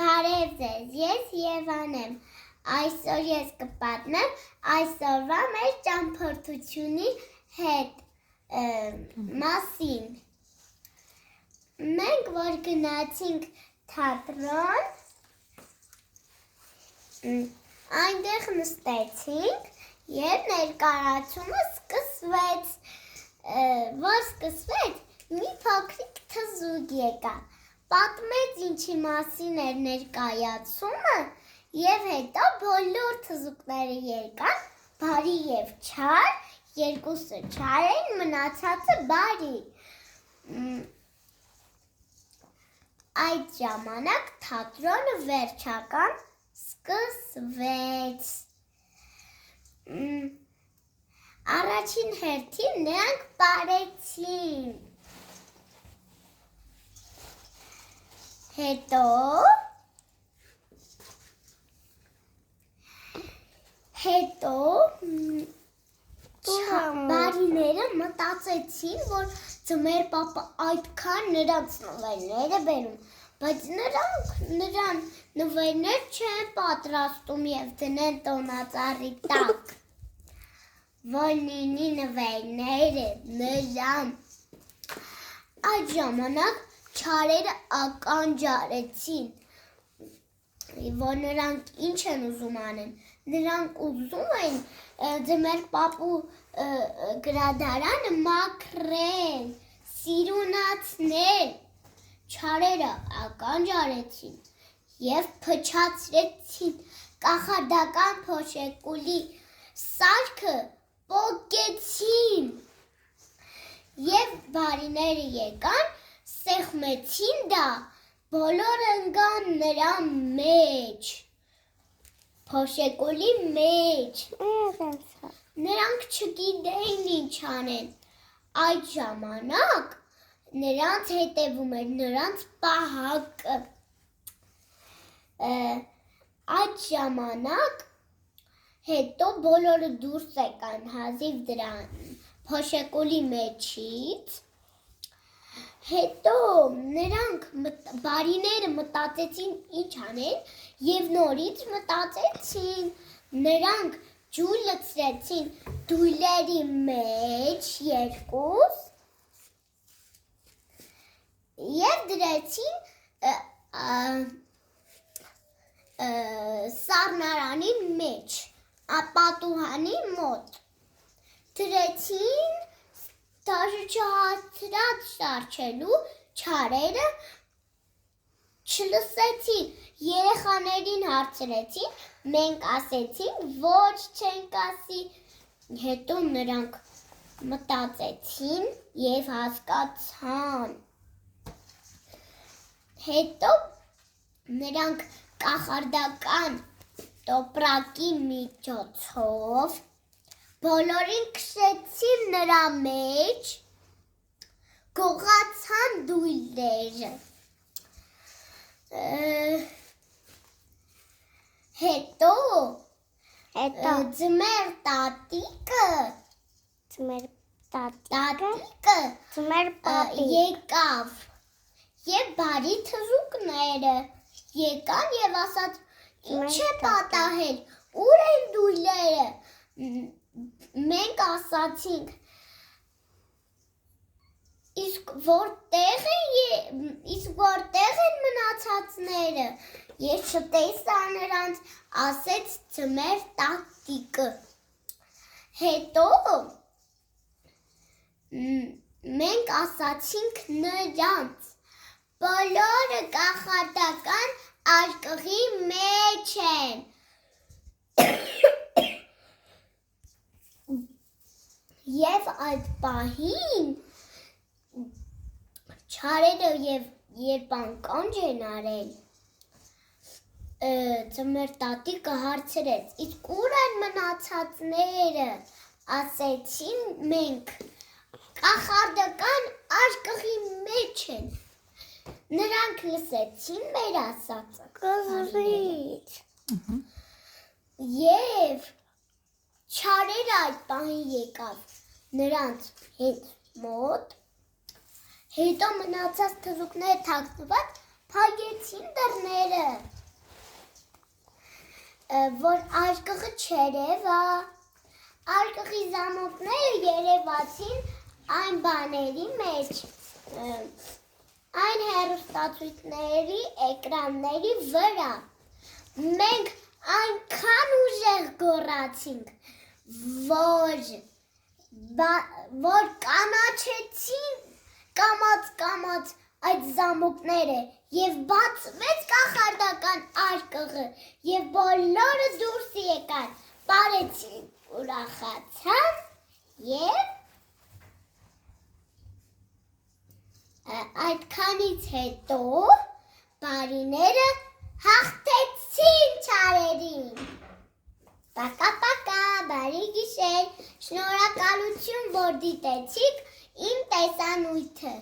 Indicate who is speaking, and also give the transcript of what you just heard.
Speaker 1: Բարև ձեզ, ես Եվան եմ, այսօր ես կպատմեմ այսօրվա մեր ճամփորդությունի հետ մասին։ Մենք որ գնացինք թատրոն, այնտեղ նստեցինք և ներկայացումը սկսվեց, որ սկսվեց, մի փոքրիկ թզուկ եկավ, պատմեց ինչի մասին էր ներկայացումը և հետո բոլոր թզուկները եկան, բարի և չար, երկուսը չար էին, մնացածը բարի։ Այդ ժամանակ թատրոնը վերջական սկսվեց։ Առաջին հերթին նրանք պարեցին։ Հետո բարիները մտածեցին, որ ձմեր պապը այդքան նրանց նվերներ է բերում, բայց նրան նվերներ չեն պատրաստում և դնեն տոնածառի տակ, որ լինի նվերները նրան։ Այդ ժամանակ չարերը ականջարեցին, որ նրանք ինչ են ուզում անեն, նրանք ուզում են ձմեր պապու գրադարանը մաքրեն, սիրունացնել, չարերը ականջարեցին և փչացրեցին կախարդական փոշեկուլի սարքը պոկեցին և բարիները եկան, սեղմեցին դա, բոլորը ընկան նրա մեջ, փոշեկուլի մեջ, նրանք չգիտեին ինչ անեն, այդ ժամանակ նրանց հետևում էր նրանց պահակը, այդ ժամանակ հետո բոլորը դուրս եկան հազիվ դրան փոշեկուլի մեջից, հետո նրանք բարիները մտածեցին ինչ անեն և նորից մտածեցին, նրանք ջուր լցրեցին դույլերի մեջ երկուս և դրեցին սառնարանի մեջ, պատուհանի մոտ, դրեցին չհասցրած շարչելու չարերը չլսեցին, երեխաներին հարցրեցին, մենք ասեցինք, ոչ չենք ասի, հետո նրանք մտածեցին և հասկացան, հետո նրանք կախարդական տոպրակի միջոցով բոլորին քշեցին նրա մեջ, գողացան դույլերը, հետո ձմեր տատիկը եկավ և բարի թզուկները եկան և ասաց, ինչ է պատահել, ուր են դույլերը, մենք ասացինք, իսկ որտեղ են մնացածները, ես չտեսա նրանց, ասեց ձմեր տատիկը, հետո մենք ասացինք նրանց, բոլորը կախարդական արկղի մեջ են, և այդ պահին չարերը երբ ականջ են արել, ձմեր տատիկը հարցրեց, իսկ ուր են մնացածները, ասեցին մենք, կախարդական արկղի մեջ են, նրանք լսեցին մեր ասածը, և չարերը այդ պահին եկավ նրանց հետ մոտ, հետո մնացած թզուկները թաքնված փակեցին դռները, որ արկղը չերևա, արկղի զամոթները երևացին այն բաների մեջ, այն հեռուստացույցների էկրանների վրա, մենք այնքան ուժեղ գոռացինք, որ կանաչեցին կամաց այդ զամոթները և բացվեց կախարդական արկղը և բոլորը դուրս եկան, պարեցին, ուրախացան և այդքանից հետո պարիները հաղթեցին չարերին։ Պակա, բարի գիշեր, շնորհակալություն, որ դիտեցիք իմ տեսանյութը։